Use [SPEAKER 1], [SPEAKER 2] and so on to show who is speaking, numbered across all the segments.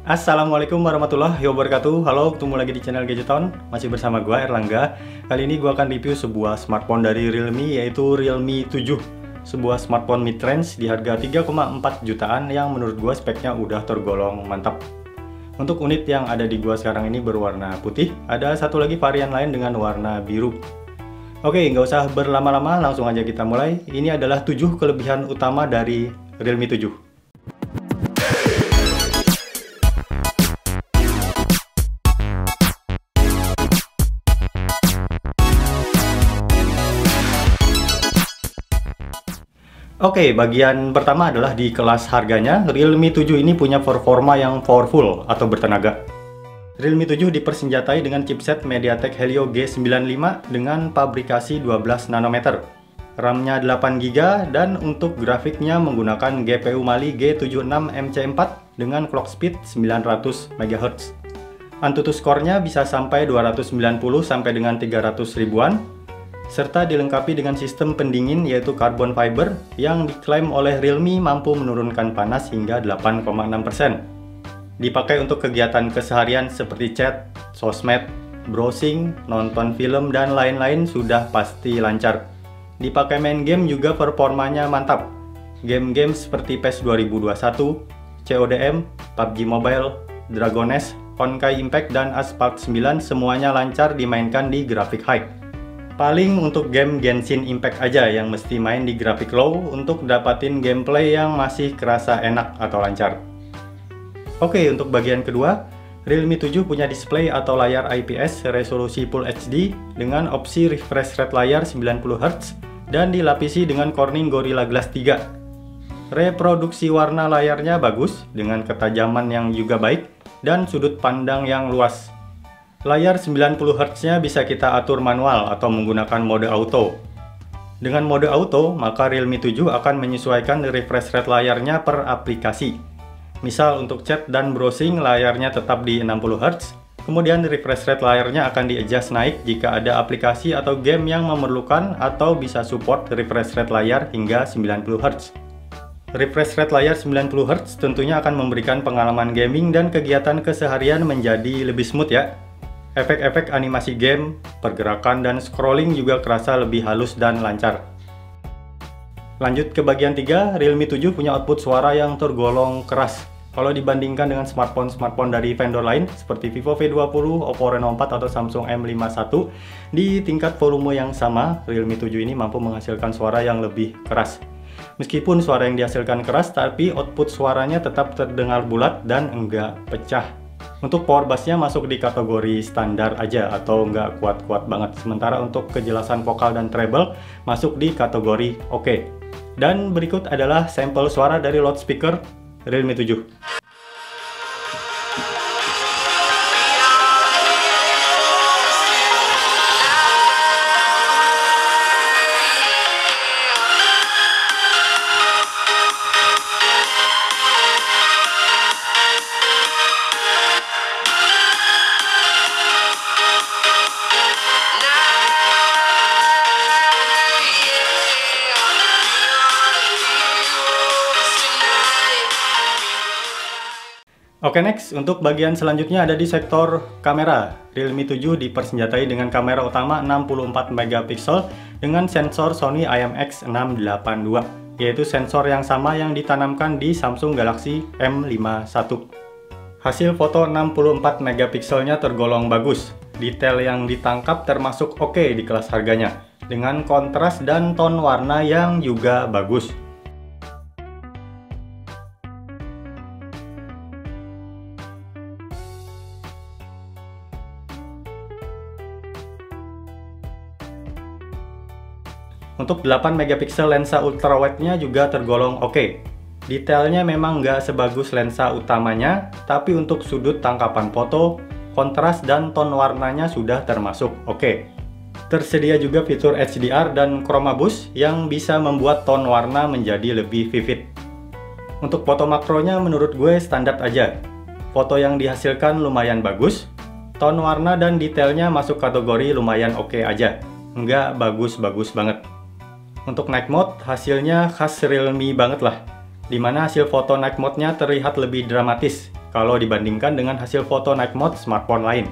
[SPEAKER 1] Assalamualaikum warahmatullahi wabarakatuh. Halo, ketemu lagi di channel Gadgeton. Masih bersama gua Erlangga. Kali ini gua akan review sebuah smartphone dari Realme, yaitu Realme 7. Sebuah smartphone mid-range di harga 3,4 jutaan yang menurut gua speknya udah tergolong mantap. Untuk unit yang ada di gua sekarang ini berwarna putih. Ada satu lagi varian lain dengan warna biru. Oke, nggak usah berlama-lama, langsung aja kita mulai. Ini adalah 7 kelebihan utama dari Realme 7. Oke, bagian pertama adalah di kelas harganya. Realme 7 ini punya performa yang powerful atau bertenaga. Realme 7 dipersenjatai dengan chipset MediaTek Helio G95 dengan pabrikasi 12 nanometer. RAM-nya 8GB dan untuk grafiknya menggunakan GPU Mali G76MC4 dengan clock speed 900 MHz. Antutu skornya bisa sampai 290 sampai dengan 300 ribuan. Serta dilengkapi dengan sistem pendingin yaitu carbon fiber yang diklaim oleh Realme mampu menurunkan panas hingga 8,6%. Dipakai untuk kegiatan keseharian seperti chat, sosmed, browsing, nonton film, dan lain-lain sudah pasti lancar. Dipakai main game juga performanya mantap. Game-game seperti PES 2021, CODM, PUBG Mobile, Dragon Nest, Honkai Impact, dan Asphalt 9 semuanya lancar dimainkan di grafik high. Paling untuk game Genshin Impact aja yang mesti main di grafik low untuk dapatin gameplay yang masih kerasa enak atau lancar. Oke, untuk bagian kedua, Realme 7 punya display atau layar IPS resolusi Full HD dengan opsi refresh rate layar 90Hz dan dilapisi dengan Corning Gorilla Glass 3. Reproduksi warna layarnya bagus dengan ketajaman yang juga baik dan sudut pandang yang luas. Layar 90Hz-nya bisa kita atur manual atau menggunakan mode auto. Dengan mode auto, maka Realme 7 akan menyesuaikan refresh rate layarnya per aplikasi. Misal untuk chat dan browsing layarnya tetap di 60Hz, kemudian refresh rate layarnya akan di-adjust naik jika ada aplikasi atau game yang memerlukan atau bisa support refresh rate layar hingga 90Hz. Refresh rate layar 90Hz tentunya akan memberikan pengalaman gaming dan kegiatan keseharian menjadi lebih smooth ya. Efek-efek animasi game, pergerakan, dan scrolling juga kerasa lebih halus dan lancar. Lanjut ke bagian 3, Realme 7 punya output suara yang tergolong keras. Kalau dibandingkan dengan smartphone dari vendor lain seperti Vivo V20, Oppo Reno 4, atau Samsung M51, di tingkat volume yang sama, Realme 7 ini mampu menghasilkan suara yang lebih keras. Meskipun suara yang dihasilkan keras, tapi output suaranya tetap terdengar bulat dan enggak pecah. Untuk power bass-nya masuk di kategori standar aja atau nggak kuat-kuat banget. Sementara untuk kejelasan vokal dan treble masuk di kategori oke. Dan berikut adalah sampel suara dari loudspeaker Realme 7. Oke, next, untuk bagian selanjutnya ada di sektor kamera. Realme 7 dipersenjatai dengan kamera utama 64 megapiksel dengan sensor Sony IMX682, yaitu sensor yang sama yang ditanamkan di Samsung Galaxy M51. Hasil foto 64 megapikselnya tergolong bagus. Detail yang ditangkap termasuk oke di kelas harganya, dengan kontras dan ton warna yang juga bagus. Untuk 8 megapiksel lensa ultrawide-nya juga tergolong oke. Detailnya memang nggak sebagus lensa utamanya, tapi untuk sudut tangkapan foto, kontras dan ton warnanya sudah termasuk oke. Tersedia juga fitur HDR dan Chroma Boost yang bisa membuat ton warna menjadi lebih vivid. Untuk foto makronya menurut gue standar aja. Foto yang dihasilkan lumayan bagus, ton warna dan detailnya masuk kategori lumayan oke aja. Nggak bagus-bagus banget. Untuk night mode, hasilnya khas Realme banget lah. Dimana hasil foto night mode-nya terlihat lebih dramatis, kalau dibandingkan dengan hasil foto night mode smartphone lain.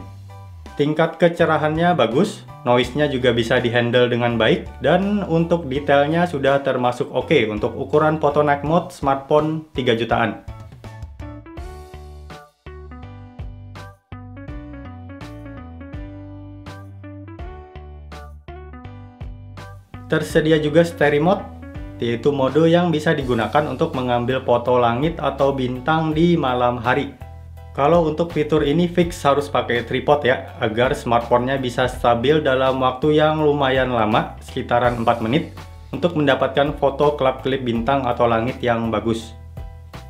[SPEAKER 1] Tingkat kecerahannya bagus, noise-nya juga bisa dihandle dengan baik, dan untuk detailnya sudah termasuk oke untuk ukuran foto night mode smartphone 3 jutaan. Tersedia juga stereo mode, yaitu mode yang bisa digunakan untuk mengambil foto langit atau bintang di malam hari. Kalau untuk fitur ini fix harus pakai tripod ya, agar smartphone-nya bisa stabil dalam waktu yang lumayan lama, sekitaran 4 menit, untuk mendapatkan foto kelap-kelip bintang atau langit yang bagus.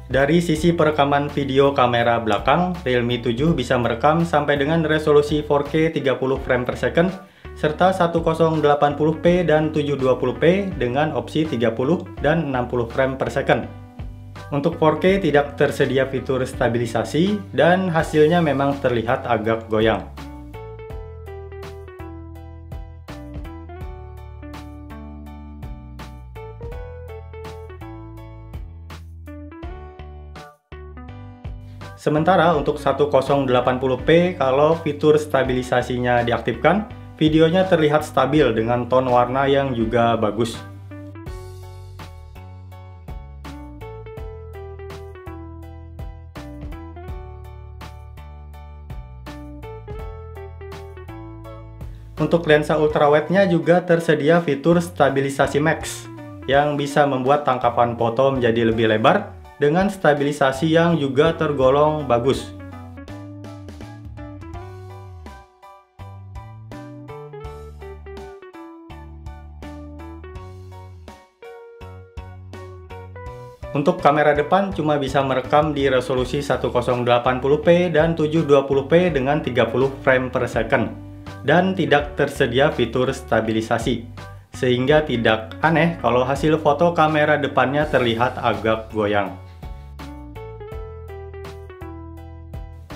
[SPEAKER 1] Dari sisi perekaman video kamera belakang, Realme 7 bisa merekam sampai dengan resolusi 4K 30 frame per second, serta 1080p dan 720p dengan opsi 30 dan 60 frame per second. Untuk 4K tidak tersedia fitur stabilisasi dan hasilnya memang terlihat agak goyang. Sementara untuk 1080p kalau fitur stabilisasinya diaktifkan, videonya terlihat stabil dengan tone warna yang juga bagus. Untuk lensa ultrawide-nya juga tersedia fitur stabilisasi max yang bisa membuat tangkapan foto menjadi lebih lebar dengan stabilisasi yang juga tergolong bagus. Untuk kamera depan cuma bisa merekam di resolusi 1080p dan 720p dengan 30 frame per second. Dan tidak tersedia fitur stabilisasi, sehingga tidak aneh kalau hasil foto kamera depannya terlihat agak goyang.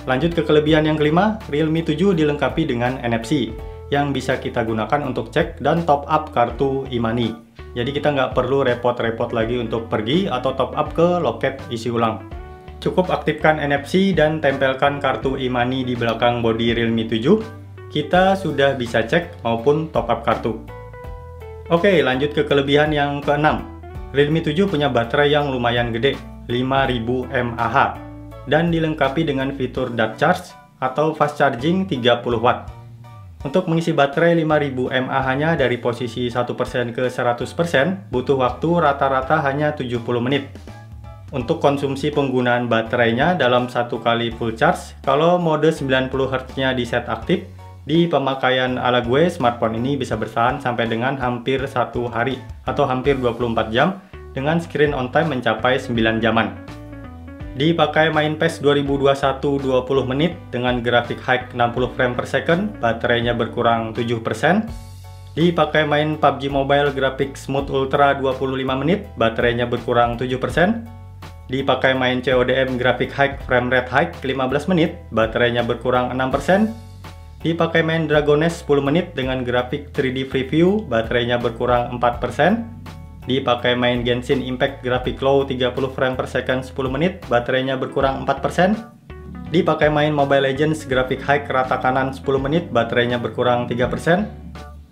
[SPEAKER 1] Lanjut ke kelebihan yang kelima, Realme 7 dilengkapi dengan NFC yang bisa kita gunakan untuk cek dan top up kartu e-money. Jadi kita nggak perlu repot-repot lagi untuk pergi atau top up ke loket isi ulang. Cukup aktifkan NFC dan tempelkan kartu e-money di belakang bodi Realme 7. Kita sudah bisa cek maupun top up kartu. Oke, lanjut ke kelebihan yang keenam. Realme 7 punya baterai yang lumayan gede, 5000 mAh, dan dilengkapi dengan fitur dart charge atau fast charging 30 watt. Untuk mengisi baterai 5000 mAh-nya dari posisi 1% ke 100% butuh waktu rata-rata hanya 70 menit. Untuk konsumsi penggunaan baterainya dalam satu kali full charge, kalau mode 90Hz-nya di set aktif, di pemakaian ala gue, smartphone ini bisa bertahan sampai dengan hampir 1 hari atau hampir 24 jam dengan screen on time mencapai 9 jaman. Dipakai main PES 2021 20 menit dengan grafik high 60 frame per second, baterainya berkurang 7%. Dipakai main PUBG Mobile grafik smooth ultra 25 menit, baterainya berkurang 7%. Dipakai main CODM grafik high frame rate high 15 menit, baterainya berkurang 6%. Dipakai main Dragon Nest 10 menit dengan grafik 3D preview, baterainya berkurang 4%. Dipakai main Genshin Impact grafik low 30 frame per second 10 menit, baterainya berkurang 4%. Dipakai main Mobile Legends grafik high rata kanan 10 menit, baterainya berkurang 3%.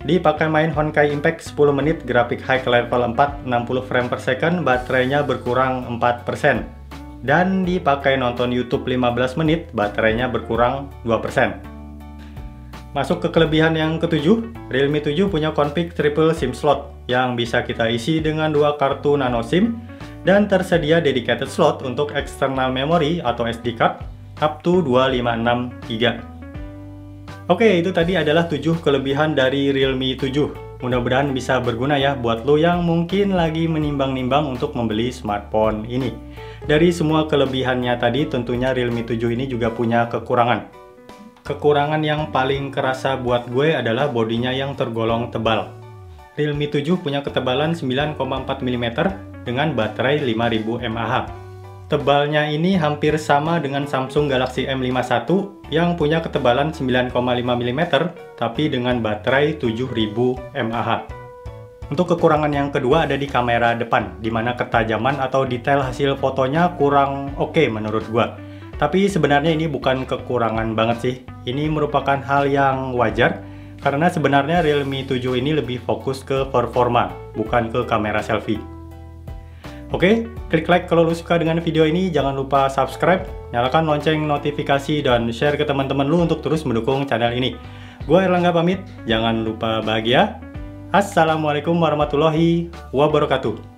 [SPEAKER 1] Dipakai main Honkai Impact 10 menit grafik high level 4 60 frame per second, baterainya berkurang 4%. Dan dipakai nonton YouTube 15 menit, baterainya berkurang 2%. Masuk ke kelebihan yang ketujuh, Realme 7 punya config triple SIM slot yang bisa kita isi dengan 2 kartu nano SIM dan tersedia dedicated slot untuk external memory atau SD card up to 256 GB. Oke, itu tadi adalah 7 kelebihan dari Realme 7. Mudah-mudahan bisa berguna ya buat lo yang mungkin lagi menimbang-nimbang untuk membeli smartphone ini. Dari semua kelebihannya tadi, tentunya Realme 7 ini juga punya kekurangan. Kekurangan yang paling kerasa buat gue adalah bodinya yang tergolong tebal. Realme 7 punya ketebalan 9,4 mm dengan baterai 5000 mAh. Tebalnya ini hampir sama dengan Samsung Galaxy M51 yang punya ketebalan 9,5 mm tapi dengan baterai 7000 mAh. Untuk kekurangan yang kedua ada di kamera depan, di mana ketajaman atau detail hasil fotonya kurang oke menurut gue. Tapi sebenarnya ini bukan kekurangan banget sih. Ini merupakan hal yang wajar karena sebenarnya Realme 7 ini lebih fokus ke performa, bukan ke kamera selfie. Oke, klik like kalau lu suka dengan video ini, jangan lupa subscribe, nyalakan lonceng notifikasi, dan share ke teman-teman lu untuk terus mendukung channel ini. Gua Erlangga pamit, jangan lupa bahagia. Assalamualaikum warahmatullahi wabarakatuh.